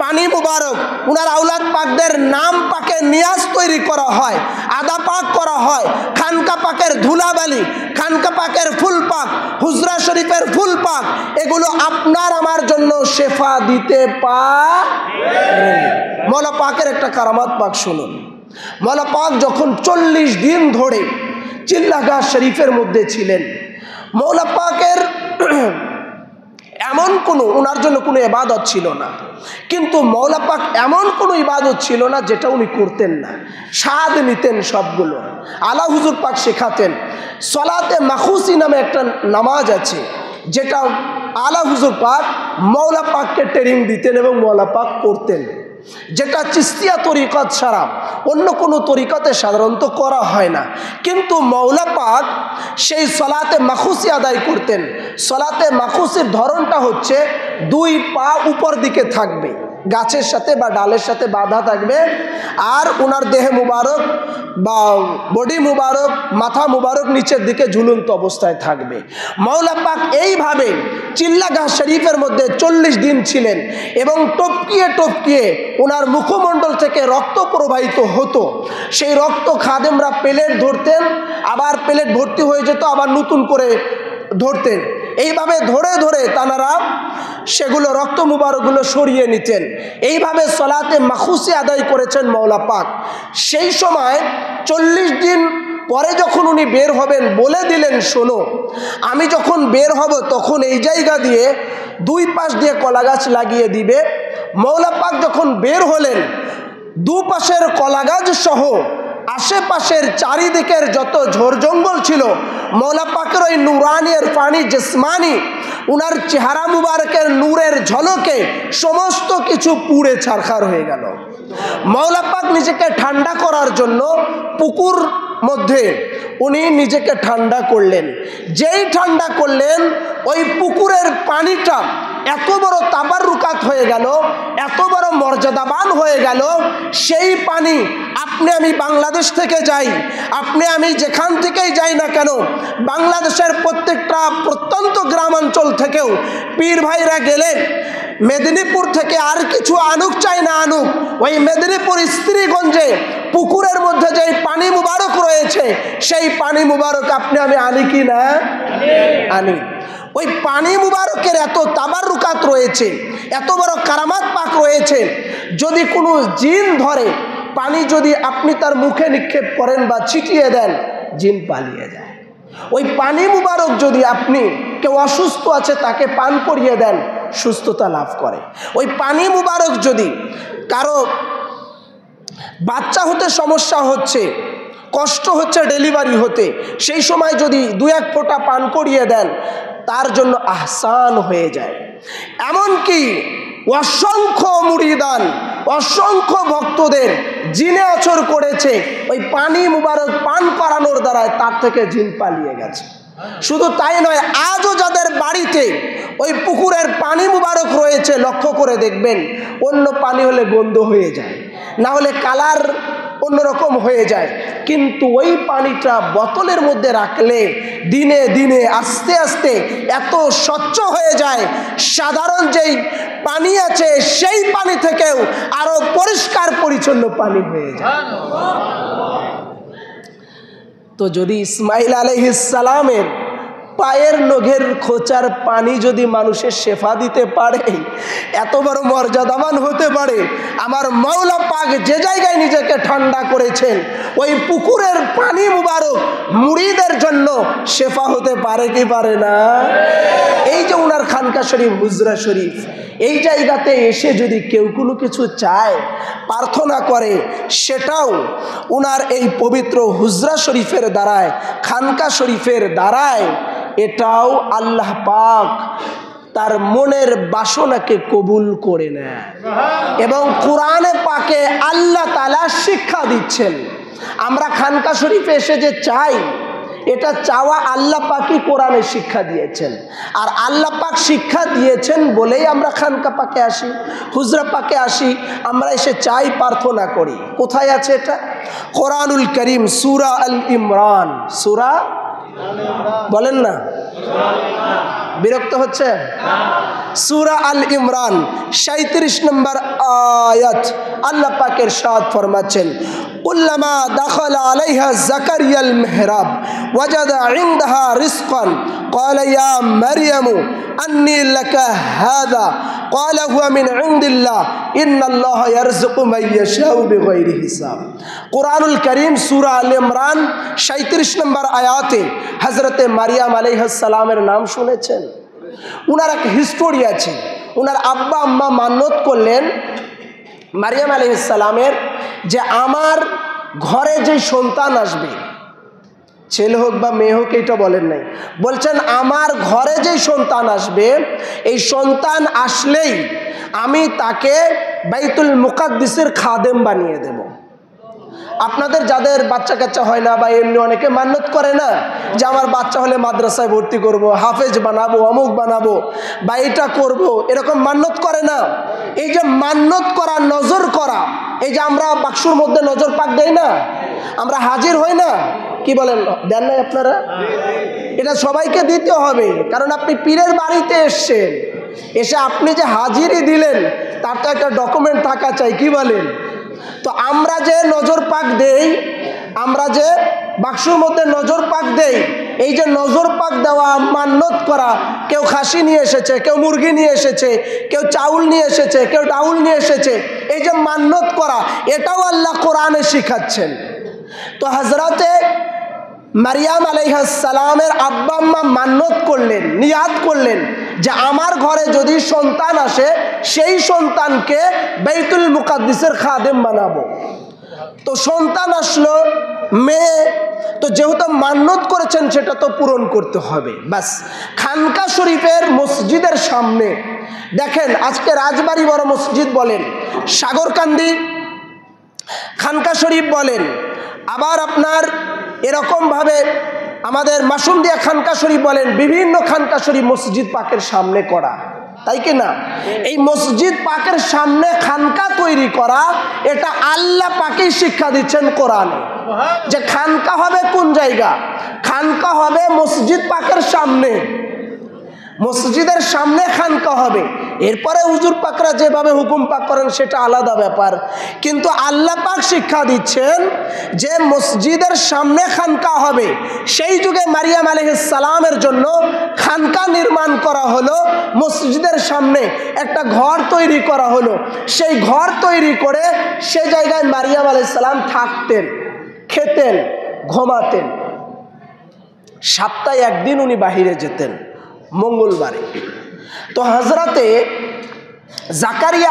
পানি মুবারক, উনার আওলাদ পাকদের নাম পাকে নিয়াজ তৈরি করা হয়, আদা পাক করা হয়, খানকা পাকের ধুলাবালি, খানকা পাকের ফুল পাক, হুজরা শরীফের ফুল পাক, এগুলো আপনার আমার জন্য শেফা দিতে পারে। মওলা পাকের একটা কারামাত পাক শুনুন। মওলা পাক যখন 40 দিন ধরে চিল্লাগাহ শরীফের মধ্যে ছিলেন, মওলা পাকের এমন কোনো, ওনার জন্য কোনো ইবাদত ছিল না, কিন্তু মওলা পাক এমন কোনো ইবাদত ছিল না যেটা উনি করতেন না, স্বাদ নিতেন সবগুলো। আলা হুজুর পাক শেখাতেন, সলাতে মাখুসি নামে একটা নামাজ আছে, যেটা আলা হুজুর পাক মওলা পাককে ট্রেনিং দিতেন এবং মওলা পাক করতেন। যেটা চিস্তিয়া তরিকত ছাড়া অন্য কোনো তরিকতে সাধারণত করা হয় না। কিন্তু মৌলা পাক সেই সলাতে মাখুসি আদায় করতেন। সলাতে মাখুসির ধরনটা হচ্ছে 2 পা উপর দিকে থাকবে, গাছের সাথে বা ডালের সাথে বাঁধা থাকবে, আর ওনার দেহে মুবারক বা বডি মুবারক, মাথা মুবারক নিচের দিকে ঝুলন্ত অবস্থায় থাকবে। মৌলা পাক এইভাবে চিল্লাগাহ শরীফের মধ্যে 40 দিন ছিলেন এবং টপকিয়ে টপকিয়ে ওনার মুখমণ্ডল থেকে রক্ত প্রবাহিত হতো। সেই রক্ত খাদেমরা প্লেট ধরতেন, আবার প্লেট ভর্তি হয়ে যেত, আবার নতুন করে ধরতেন। এইভাবে ধরে ধরে তানারা সেগুলো রক্ত মুবারকগুলো সরিয়ে নিতেন। এইভাবে সলাতে মাখুসি আদায় করেছেন মৌলা পাক। সেই সময় 40 দিন পরে যখন উনি বের হবেন বলে দিলেন, শোনো, আমি যখন বের হব তখন এই জায়গা দিয়ে 2 পাশ দিয়ে কলা গাছ লাগিয়ে দিবে। মৌলা পাক যখন বের হলেন, 2 পাশের কলা গাছ সহ আশেপাশের চারিদিকের যত ঝোড় জঙ্গল ছিল, মৌলা পাকের ওই নুরানির পানি জিসমানি উনার চেহারা মুবারকের নূরের ঝলকে সমস্ত কিছু পুড়ে ছারখার হয়ে গেল। মৌলা পাক নিজেকে ঠান্ডা করার জন্য পুকুর মধ্যে উনি নিজেকে ঠান্ডা করলেন। যেই ঠান্ডা করলেন, ওই পুকুরের পানিটা এত বড় তাবাররুকাত হয়ে গেল, এত বড় মর্যাদাবান হয়ে গেল, সেই পানি আপনি আমি বাংলাদেশ থেকে যাই, আপনি আমি যেখান থেকেই যাই না কেন, বাংলাদেশের প্রত্যেকটা প্রত্যন্ত গ্রামাঞ্চল থেকেও পীর ভাইরা গেলেন, মেদিনীপুর থেকে আর কিছু আনুক চাই না আনুক, ওই মেদিনীপুর স্ত্রীগঞ্জে পুকুরের মধ্যে যে পানি মুবারক রয়েছে, সেই পানি মুবারক আপনি আমি আনি কি না? আনি। ওই পানি মুবারকের এত তাবাররুকাত রয়েছে, এত বড় কারামাত পাক রয়েছে, যদি কোনো জিন ধরে, পানি যদি আপনি তার মুখে নিক্ষেপ করেন বা ছিটিয়ে দেন, জিন পালিয়ে যায়। ওই পানি মুবারক যদি আপনি, কেউ অসুস্থ আছে তাকে পান করিয়ে দেন, সুস্থতা লাভ করে। ওই পানি মুবারক যদি কারো বাচ্চা হতে সমস্যা হচ্ছে, কষ্ট হচ্ছে ডেলিভারি হতে, সেই সময় যদি 2-1 ফোঁটা পান করিয়ে দেন, তার জন্য আহসান হয়ে যায়। এমনকি অসংখ্য মুরিদান, অসংখ্য ভক্তদের জিনে আছর করেছে ওই পানি মুবারক পান করানোর দ্বারায়, তার থেকে জিন পালিয়ে গেছে। শুধু তাই নয়, আজও যাদের বাড়িতে ওই পুকুরের পানি মুবারক রয়েছে, লক্ষ্য করে দেখবেন অন্য পানি হলে গন্ধ হয়ে যায়, না হলে কালার অন্যরকম হয়ে যায়, কিন্তু ওই পানিটা বোতলের মধ্যে রাখলে দিনে দিনে আস্তে আস্তে এত স্বচ্ছ হয়ে যায়, সাধারণ যেই পানি আছে সেই পানি থেকেও আরো পরিষ্কার পরিচ্ছন্ন পানি হয়ে যায়। তো যদি ইসমাইল আলাইহিস সালামের পায়ের নখের খোঁচার পানি যদি মানুষের শেফা দিতে পারে, এত বড় মর্যাদাবান হতে পারে, আমার মাওলা পাক যে জায়গায় নিজেকে ঠান্ডা করেছেন, ওই পুকুরের পানি মুবারক মুরিদের জন্য শেফা হতে পারে কি পারে না? এই যে উনার খানকা শরীফ, হুজরা শরীফ, এই জায়গাতে এসে যদি কেউ কোনো কিছু চায়, প্রার্থনা করে, সেটাও উনার এই পবিত্র হুজরা শরীফের দ্বারায়, খানকা শরীফের দ্বারায়, এটাও আল্লাহ পাক তার মনের বাসনাকে কবুল করে নেয়। এবং কোরআনে পাকে আল্লাহ তাআলা শিক্ষা দিচ্ছেন। আমরা খানকা শরীফে এসে যে চাই, এটা চাওয়া আল্লাহ পাকই কোরআনে শিক্ষা দিয়েছেন। আর আল্লাহ পাক শিক্ষা দিয়েছেন বলেই আমরা খানকা পাকে আসি, হুজরা পাকে আসি, আমরা এসে চাই, প্রার্থনা করি। কোথায় আছে এটা? কোরআনুল করিম, সূরা আল ইমরান, সূরা বলেন না, বিরক্ত হচ্ছে? সূরা আল ইমরান 37 নম্বর আয়াত, আল্লাহ পাক ইরশাদ ফরমাচ্ছেন, কুল্লামা দাখালা আলাইহা যাকারিয়াল মিহরাব ওয়াজাদা ইনদাহা রিজকান ক্বালা ইয়া মারইয়ামু আন্নী লাকা হাযা ক্বালা হুয়া মিন ইনদিল্লাহ ইন্নাল্লাহা ইয়ারযুকু মান ইয়াশাউ বিগাইরি হিসাব। কোরআনুল কারীম সূরা আল ইমরান 37 নম্বর আয়াতে হযরতে মারিয়াম আলাইহিস সালামের নাম শুনেছেন? উনার এক হিস্টোরি আছে। উনার আব্বা আম্মা মান্নত করলেন মারিয়াম আলাইহিস সালামের, যে আমার ঘরে যে সন্তান আসবে, ছেলে হোক বা মেয়ে হোক, এটা বলেন নাই, বলছেন আমার ঘরে যে সন্তান আসবে, এই সন্তান আসলেই আমি তাকে বাইতুল মুকাদ্দিসের খাদেম বানিয়ে দেব। আপনাদের যাদের বাচ্চা কাচ্চা হয় না বা এমনি অনেকে মান্যত করে না যে আমার বাচ্চা হলে মাদ্রাসায় ভর্তি করব, হাফেজ বানাবো, অমুক বানাবো বা এটা করব, এরকম মান্যত করে না। এই যে মান্যত করা, নজর করা, এই যে আমরা বাক্সুর মধ্যে নজর পাক দেই না, আমরা হাজির হই না, কি বলেন দেন না আপনারা? এটা সবাইকে দিতে হবে, কারণ আপনি পীরের বাড়িতে এসছেন, এসে আপনি যে হাজিরি দিলেন তার তো একটা ডকুমেন্ট থাকা চাই, কি বলেন? তো আমরা যে নজর পাক দেই, আমরা যে বাক্সুর মধ্যে নজর পাক দেই, এই যে নজর পাক দেওয়া, মান্যত করা, কেউ খাসি নিয়ে এসেছে, কেউ মুরগি নিয়ে এসেছে, কেউ চাউল নিয়ে এসেছে, কেউ ডাউল নিয়ে এসেছে, এই যে মান্যত করা, এটাও আল্লাহ কোরআনে শিখাচ্ছেন। তো হযরতে মারিয়াম আলাইহিস সালামের আব্বা আম্মা মান্যত করলেন, নিয়াত করলেন যে আমার ঘরে যদি সন্তান আসে সেই সন্তানকে বাইতুল মুকাদ্দিসের খাদেম বানাবো। তো সন্তান আসলো মেয়ে, তো যেহেতু মান্যত করেছেন সেটা তো পূরণ করতে হবে। বাস খানকা শরীফের মসজিদের সামনে দেখেন, আজকে রাজবাড়ি বড় মসজিদ বলেন, সাগরকান্দি খানকা শরীফ বলেন, আবার আপনার এরকমভাবে আমাদের মাসুমদিয়া খানকা শরীফ বলেন, বিভিন্ন খানকা শরীফ মসজিদ পাকের সামনে করা, তাই কি না? এই মসজিদ পাকের সামনে খানকা তৈরি করা, এটা আল্লাহ পাকেই শিক্ষা দিচ্ছেন কোরআনে, যে খানকা হবে কোন জায়গা? খানকা হবে মসজিদ পাকের সামনে, মসজিদের সামনে খানকা হবে। এরপরে হুজুর পাকরা যেভাবে হুকুম পাক করেন সেটা আলাদা ব্যাপার, কিন্তু আল্লাহ পাক শিক্ষা দিচ্ছেন যে মসজিদের সামনে খানকা হবে। সেই যুগে মারিয়াম আলাইহিস সালামের জন্য খানকা নির্মাণ করা হলো, মসজিদের সামনে একটা ঘর তৈরি করা হলো। সেই ঘর তৈরি করে সে জায়গায় মারিয়াম আলাইহিস সালাম থাকতেন, খেতেন, ঘুমাতেন। সপ্তাহে একদিন উনি বাহিরে যেতেন, মঙ্গলবারে। তো হযরতে জাকারিয়া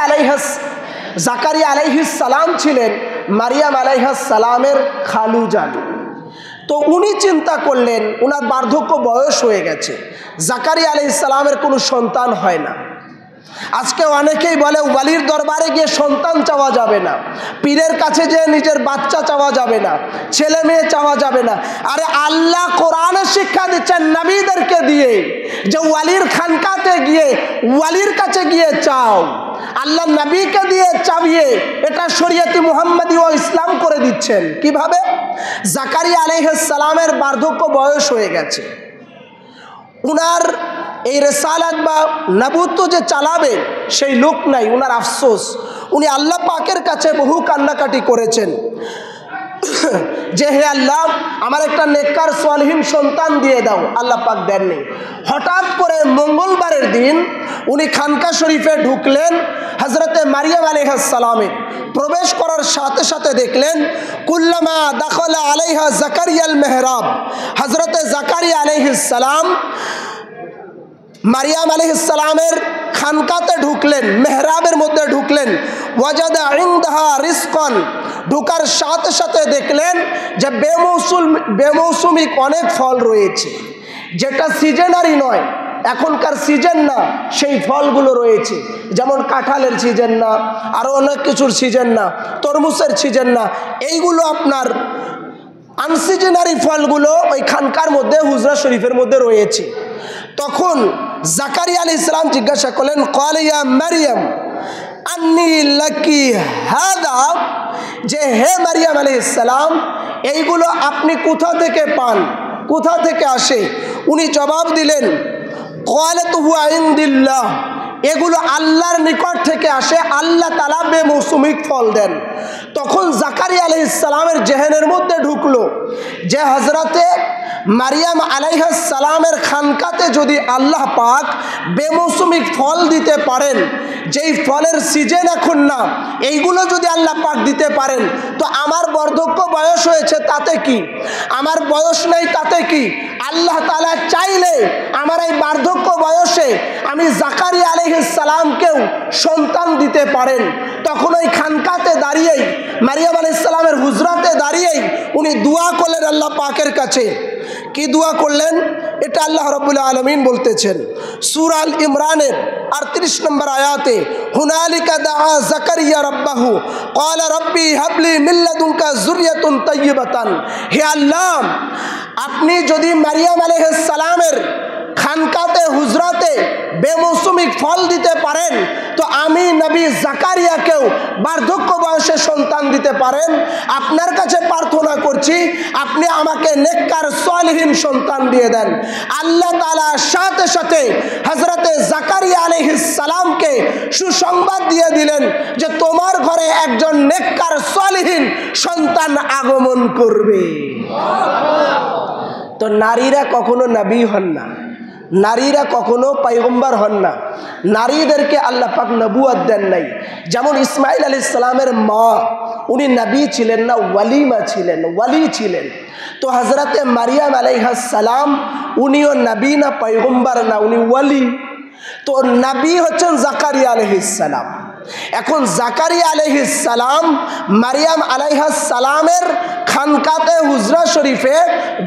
আলাইহিস সালাম ছিলেন মারিয়াম আলাইহিস সালামের খালুজান। তো উনি চিন্তা করলেন, উনার বার্ধক্য বয়স হয়ে গেছে, জাকারিয়া আলাইহিস সালামের কোনো সন্তান হয় না। আজকে অনেকেই বলে ওয়ালির দরবারে গিয়ে সন্তান চাওয়া যাবে না, পীরের কাছে যে নিজের বাচ্চা চাওয়া যাবে না, ছেলে মেয়ে চাওয়া যাবে না। আরে আল্লাহ কোরআনে শিক্ষা দিচ্ছেন নবীদেরকে দিয়ে যে ওয়ালির খানকাতে গিয়ে, ওয়ালির কাছে গিয়ে চাও। আল্লাহ নবীকে দিয়ে চাবিয়ে এটা শরীয়তে মুহাম্মাদি ও ইসলাম করে দিচ্ছেন। কিভাবে? জাকারিয়া আলাইহিস সালামের বার্ধক্য বয়স হয়ে গেছে, উনার এই রেসালাত বা নবুত্ব যে চালাবে সেই লোক নাই, উনার আফসোস। উনি আল্লাহ পাকের কাছে বহু কান্নাকাটি করেছেন যে হে আল্লাহ, আমার একটা নেককার সালেহীন সন্তান দিয়ে দাও। আল্লাহ পাক দেননি। হঠাৎ করে মঙ্গলবারের দিন উনি খানকা শরীফে ঢুকলেন। হযরতে মারিয়াম আলাইহিস সালামে প্রবেশ করার সাথে সাথে দেখলেন কুল্লামা দাখালা আলাইহা জাকারিয়াল মেহরাব, হযরতে জাকারিয়া আলাইহিস সালাম মারিয়াম আলাইহিস সালামের খানকাতে ঢুকলেন, মেহরাবের মধ্যে ঢুকলেন। ওয়াজাদা ইনদাহা রিজকান, ঢুকার সাথে সাথে দেখলেন যে বেমৌসুমিক অনেক ফল রয়েছে, যেটা সিজনারি নয়, এখনকার সিজন না, সেই ফলগুলো রয়েছে। যেমন কাঁঠালের সিজন না, আরও অনেক কিছুর সিজন না, তরমুজের সিজন না, এইগুলো আপনার আনসিজনারি ফলগুলো ওই খানকার মধ্যে, হুজরা শরীফের মধ্যে রয়েছে। তখন জাকারিয়া আলাইহিস সালাম জিজ্ঞাসা করলেন, ক্বালা ইয়া মারিয়াম আন্নী লাকি হাদা, যে হে মারিয়াম আলাইহিস সালাম, এইগুলো আপনি কোথা থেকে পান, কোথা থেকে আসে? উনি জবাব দিলেন, ক্বালাতু হুয়া ইনদিল্লাহ, এগুলো আল্লাহর নিকট থেকে আসে, আল্লাহ তাআলা বেমৌসুমিক ফল দেন। তখন জাকারিয়া আলাইহিস সালামের জেহেনের মধ্যে ঢুকলো যে হযরতে মারিয়াম আলাইহিস সালামের খানকাতে যদি আল্লাহ পাক বেমৌসুমিক ফল দিতে পারেন, যেই ফলের সিজন এখন না, এইগুলো যদি আল্লাহ পাক দিতে পারেন, তো আমার বার্ধক্য বয়স হয়েছে তাতে কি, আমার বয়স নেই তাতে কি, আল্লাহ তাআলা চাইলে আমার এই বার্ধক্য বয়সে আমি জাকারিয়া আলাইহিস সালামকেও সন্তান দিতে পারেন। তখন ওই খানকাতে দাঁড়িয়েই, মারিয়াম আলাইহিস সালামের হুজরাতে দাঁড়িয়েই উনি দোয়া করলেন আল্লাহ পাকের কাছে। কি দোয়া করলেন? এটা আল্লাহ রাব্বুল আলামিন বলতেছেন সূরা আল ইমরানের 38 নম্বর আয়াতে, হুনালিকা দাআ যাকারিয়া রাব্বাহু ক্বালা রাব্বি হাবলি মিন লাদুনকা যুররিয়াতুন তাইয়্যিবাতান। হে আল্লাহ, আপনি যদি মারিয়াম আলাইহিস সালামের খানকাতে হুজরাতে বেমৌসুমিক ফল দিতে পারেন, তো আমি নবী জাকারিয়াকেও বার্ধক্য বয়সে সন্তান দিতে পারেন। আপনার কাছে প্রার্থনা করছি, আপনি আমাকে নেককার সালেহীন সন্তান দিয়ে দেন। আল্লাহ তাআলা সাথে সাথে হযরতে জাকারিয়া আলাইহিস সালামকে সুসংবাদ দিয়ে দিলেন যে তোমার ঘরে একজন নেককার সালেহীন সন্তান আগমন করবে। তো নারীরা কখনো নবী হন না, নারীরা কখনো পয়গম্বর হন না, নারীদেরকে আল্লাহ পাক নবুয়ত দেন নাই। যেমন ইসমাইল আলাইহিস সালামের মা, উনি নবী ছিলেন না, ওয়ালিমা ছিলেন, ওয়ালি ছিলেন। তো হযরতে মারিয়াম আলাইহিস সালাম উনিও নবী না, পয়গম্বর না, উনি ওয়ালি। তো নবী হচ্ছেন জাকারিয়া আলাইহিস সালাম। এখন জাকারিয়া আলাইহিস সালাম মারিয়াম আলাইহিস সালামের খানকাতে হুজরা শরীফে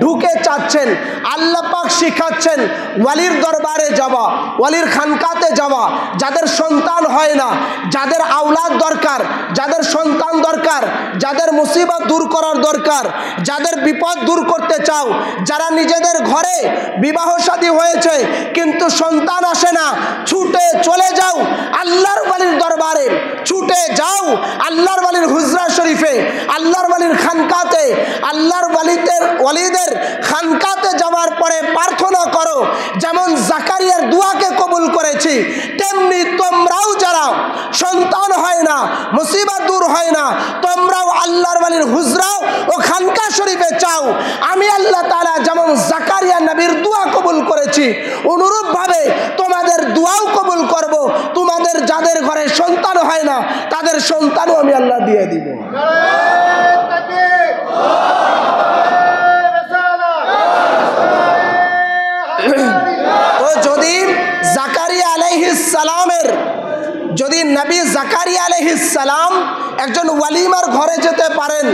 ঢুকে চাচ্ছেন। আল্লাহ পাক শিখাচ্ছেন ওয়ালির দরবারে যাওয়া, ওয়ালির খানকাতে যাওয়া। যাদের সন্তান হয় না, যাদের আওলাদ দরকার, যাদের সন্তান দরকার, যাদের মুসিবত দূর করার দরকার, যাদের বিপদ দূর করতে চাও, যারা নিজেদের ঘরে বিবাহ শাদী হয়েছে কিন্তু সন্তান আসে না, ছুটে চলে যাও আল্লাহর ওয়ালির দরবারে, ছুটে যাও আল্লাহর ওয়ালির হুজরা শরীফে, আল্লাহর ওয়ালির খানকাতে। আল্লাহর ওয়ালিদের খানকাতে যাওয়ার পরে প্রার্থনা করো, যেমন জাকারিয়ার দোয়াকে কবুল করেছি, তেমনি তোমরাও যারা সন্তান হয় না, মুসিবত দূর হয় না, তোমরাও আল্লাহর ওয়ালির হুজরা ও খানকা শরীফে চাও। আমি আল্লাহ তাআলা যেমন জাকারিয়া নবীর দোয়া কবুল করেছি, অনুরূপভাবে তোমাদের দোয়াও কবুল করব। তোমাদের যাদের ঘরে সন্তান হয় না, তাদের সন্তানও আমি আল্লাহ দিয়ে দিব। তো যদি জাকারিয়া আলাইহিস সালামের, যদি নবী জাকারিয়া আলাইহিস সালাম একজন ওয়ালিমার ঘরে যেতে পারেন,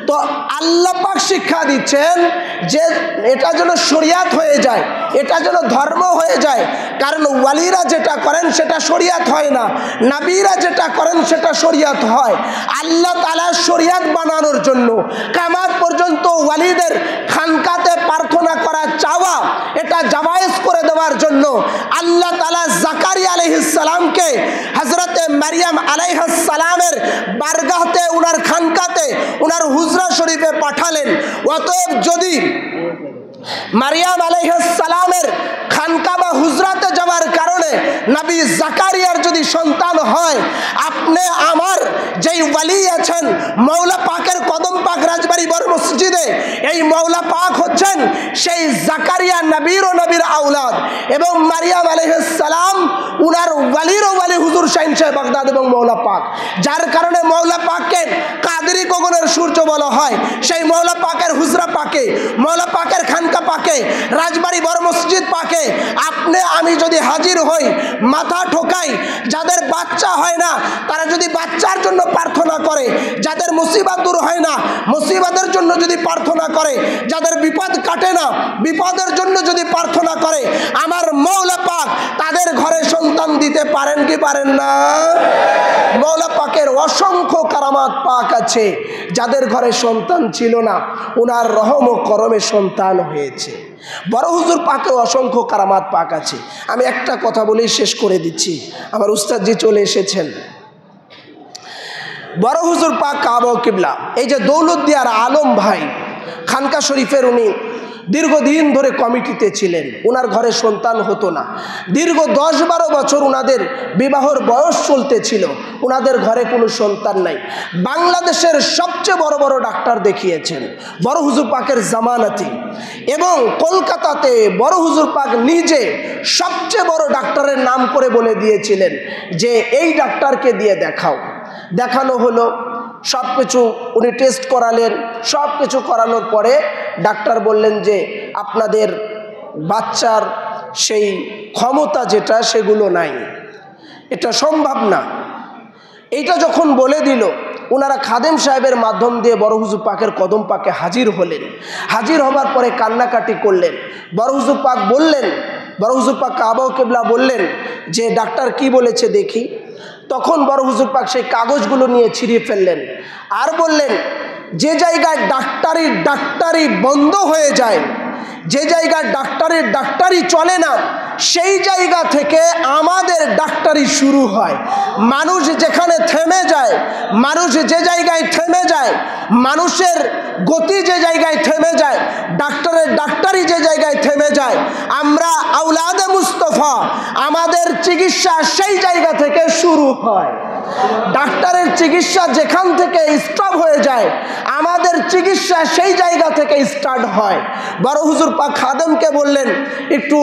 তো আল্লাহ পাক শিক্ষা দিচ্ছেন যে এটা যেন শরিয়াত হয়ে যায়, এটা যেন ধর্ম হয়ে যায়। কারণ ওয়ালিরা যেটা করেন সেটা শরিয়াত হয় না, নবীরা যেটা করেন সেটা শরিয়াত হয়। আল্লাহ তাআলা শরিয়াত বানানোর জন্য কিয়ামত পর্যন্ত ওয়ালিদের খানকাতে প্রার্থনা করা চাওয়া, এটা জায়েজ করে দেওয়ার জন্য আল্লাহ তাআলা জাকারিয়া আলাইহিস সালামকে হযরতে মারিয়াম আলাইহিস সালামের বারগাহতে, উনার খানকাতে, উনার হুজরা শরীফে পাঠালেন। অতএব যদি মারিয়াম আলাইহিস সালামের খানকা বা হুজরাতে যাওয়ার কারণে নবী জাকারিয়ার যদি সন্তান হয়, আপনি আমার যেই ওয়ালি আছেন মওলা পাকের কদম পাক রাজবাড়ি বড় মসজিদে, এই মওলা পাক হচ্ছেন সেই জাকারিয়া নবীর ও নবীর আওলাদ, এবং মারিয়াম আলাইহিস সালাম উনার ওয়ালির ও ওয়ালি হুজুর শাহিন শাহ বাগদাদ এবং মওলা পাক। যার কারণে মওলা পাককে কাদেরি গগনের সূর্য বলা হয়। সেই মওলা পাকের হুজরা পাকে, মওলা পাকের খানকা পাকে, রাজবাড়ি বড় মসজিদ পাকে আপনি আমি যদি হাজির হই, মাথা ঠোকাই, যাদের বাচ্চা হয় না তারা যদি বাচ্চার জন্য প্রার্থনা করে, যাদের মুসিবত দূর হয় না মুসিবতের জন্য যদি প্রার্থনা করে, যাদের বিপদ কাটে না বিপদের জন্য যদি প্রার্থনা করে, আমার মওলা পাক তাদের ঘরে সন্তান দিতে পারেন কি পারেন না? মওলা পাকের অসংখ্য কারামাত পাক আছে, যাদের ঘরে সন্তান ছিল না ওনার রহম ও করমে সন্তান হয়েছে। বড় হুজুর পাকে অসংখ্য কারামাত পাক আছে। আমি একটা কথা বলেই শেষ করে দিচ্ছি, আমার উস্তাদজি চলে এসেছেন। বড় হুজুর পাক কাবা কিবলা, এই যে দৌলতদিয়ার আলম ভাই খানকা শরীফের, উনি দীর্ঘদিন ধরে কমিটিতে ছিলেন, ওনার ঘরে সন্তান হতো না। দীর্ঘ 10-12 বছর ওনাদের বিবাহর বয়স চলতেছিল, ওনাদের ঘরে কোনো সন্তান নাই। বাংলাদেশের সবচেয়ে বড় বড় ডাক্তার দেখিয়েছেন বড় হুজুর পাকের জামানাতে, এবং কলকাতাতে বড় হুজুর পাক নিজে সবচেয়ে বড় ডাক্তারের নাম করে বলে দিয়েছিলেন যে এই ডাক্তারকে দিয়ে দেখাও। দেখানো হলো, সব কিছু উনি টেস্ট করালেন। সব কিছু করানোর পরে ডাক্তার বললেন যে আপনাদের বাচ্চার সেই ক্ষমতা যেটা সেগুলো নাই, এটা সম্ভব না। এইটা যখন বলে দিল ওনারা খাদেম সাহেবের মাধ্যম দিয়ে বড় হুজুর পাকের কদম পাকে হাজির হলেন। হাজির হবার পরে কান্নাকাটি করলেন। বড় হুজুর পাক বললেন, বড় হুজুর পাক কাবা ও কিবলা বললেন যে ডাক্তার কি বলেছে দেখি। তখন বড় হুজুর পাক সেই কাগজগুলো নিয়ে ছিঁড়িয়ে ফেললেন আর বললেন, যে জায়গায় ডাক্তারি বন্ধ হয়ে যায়, যে জায়গায় ডাক্তারি চলে না, সেই জায়গা থেকে আমাদের ডাক্তারি শুরু হয়। মানুষ যেখানে থেমে যায়, মানুষ যে জায়গায় থেমে যায়, মানুষের গতি যে জায়গায় থেমে যায়, ডাক্তারি যে জায়গায় থেমে যায়, আমরা আওলাদে মুস্তফা, আমাদের চিকিৎসা সেই জায়গা থেকে শুরু হয়। ডাক্তারের চিকিৎসা যেখান থেকে স্টপ হয়ে যায়, আমাদের চিকিৎসা সেই জায়গা থেকে স্টার্ট হয়। বড় হুজুর পাক খাদেমকে বললেন, একটু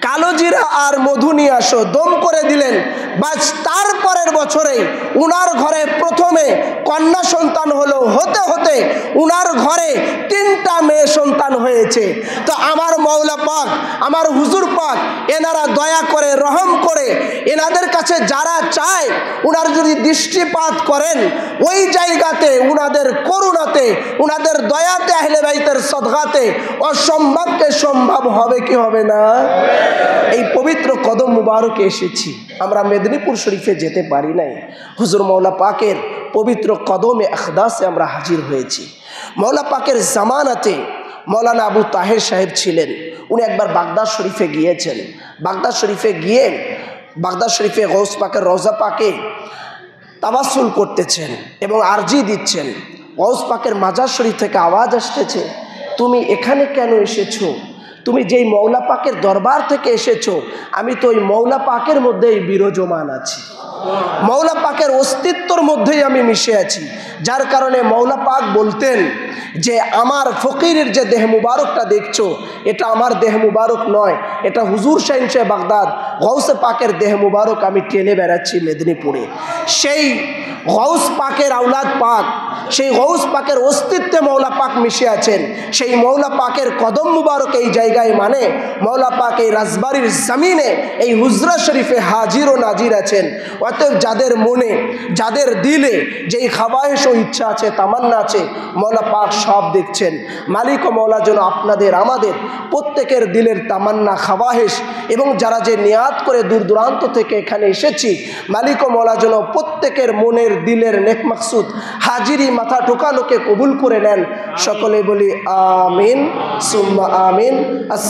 কালো জিরা আর মধু নিয়ে আসো, দম করে দিলেন। বাস তারপরের বছরেই উনার ঘরে প্রথমে কন্যা সন্তান হলো, হতে হতে উনার ঘরে 3টা মেয়ে সন্তান হয়েছে। তো আমার মৌলা পাক, আমার হুজুর পাক, এনারা দয়া করে, রহম করে, এনাদের কাছে যারা চায়, উনার যদি দৃষ্টিপাত করেন, ওই জায়গাতে উনাদের করুণাতে, উনাদের দয়াতে, আহলে বাইতের সদকাতে অসম্ভবকে সম্ভব হবে কি হবে না? এই পবিত্র কদম মুবারকে এসেছি। আমরা মেদিনীপুর শরীফে যেতে পারি নাই, হুজুর মৌলা পাকের পবিত্র কদমে আখদাসে আমরা হাজির হয়েছি। মৌলা পাকের জামানাতে মৌলানা আবু তাহের সাহেব ছিলেন। উনি একবার বাগদাদ শরীফে গিয়েছেন। বাগদাদ শরীফে গিয়ে বাগদাদ শরীফে গৌস পাকের রওজা পাকে তাওয়াসুল করতেছেন এবং আরজি দিচ্ছেন। গৌস পাকের মাজার শরীফ থেকে আওয়াজ আসতেছে, তুমি এখানে কেন এসেছো? তুমি যেই মৌলা পাকের দরবার থেকে এসেছো, আমি তো ওই মৌলা পাকের মধ্যেই বিরাজমান আছি, মৌলা পাকের অস্তিত্বর মধ্যেই আমি মিশে আছি। যার কারণে মৌলা পাক বলতেন যে আমার ফকিরের যে দেহ মুবারকটা দেখছো, এটা আমার দেহ মুবারক নয়, এটা হুজুর শাহিন শাহ বাগদাদ গৌসে পাকের দেহ মুবারক আমি টেনে বেড়াচ্ছি মেদিনীপুরে। সেই গৌস পাকের আওলাদ পাক, সেই গৌস পাকের অস্তিত্বে মৌলা পাক মিশে আছেন। সেই মৌলা পাকের কদম মুবারক এই জায়গায়, মানে মৌলা পাক এই রাজবাড়ির জমিনে, এই হুজরা শরীফে হাজির ও নাজির আছেন। অতএব যাদের মনে, যাদের দিলে যেই খাবায়েশ ও ইচ্ছা আছে, তামান্না আছে, মৌলা পাক সব দেখছেন। মালিক ও মৌলা যেন আপনাদের, আমাদের প্রত্যেকের দিলের তামান্না, খাবায়েশ এবং যারা যে নিয়াত করে দূর দূরান্ত থেকে এখানে এসেছি, মালিক ও মৌলা যেন প্রত্যেকের মনের, দিলের নেক মাকসুদ হাজিরি মাথা ঠোকানোকে কবুল করে নেন। সকলে বলি আমিন সুম্মা আমিন।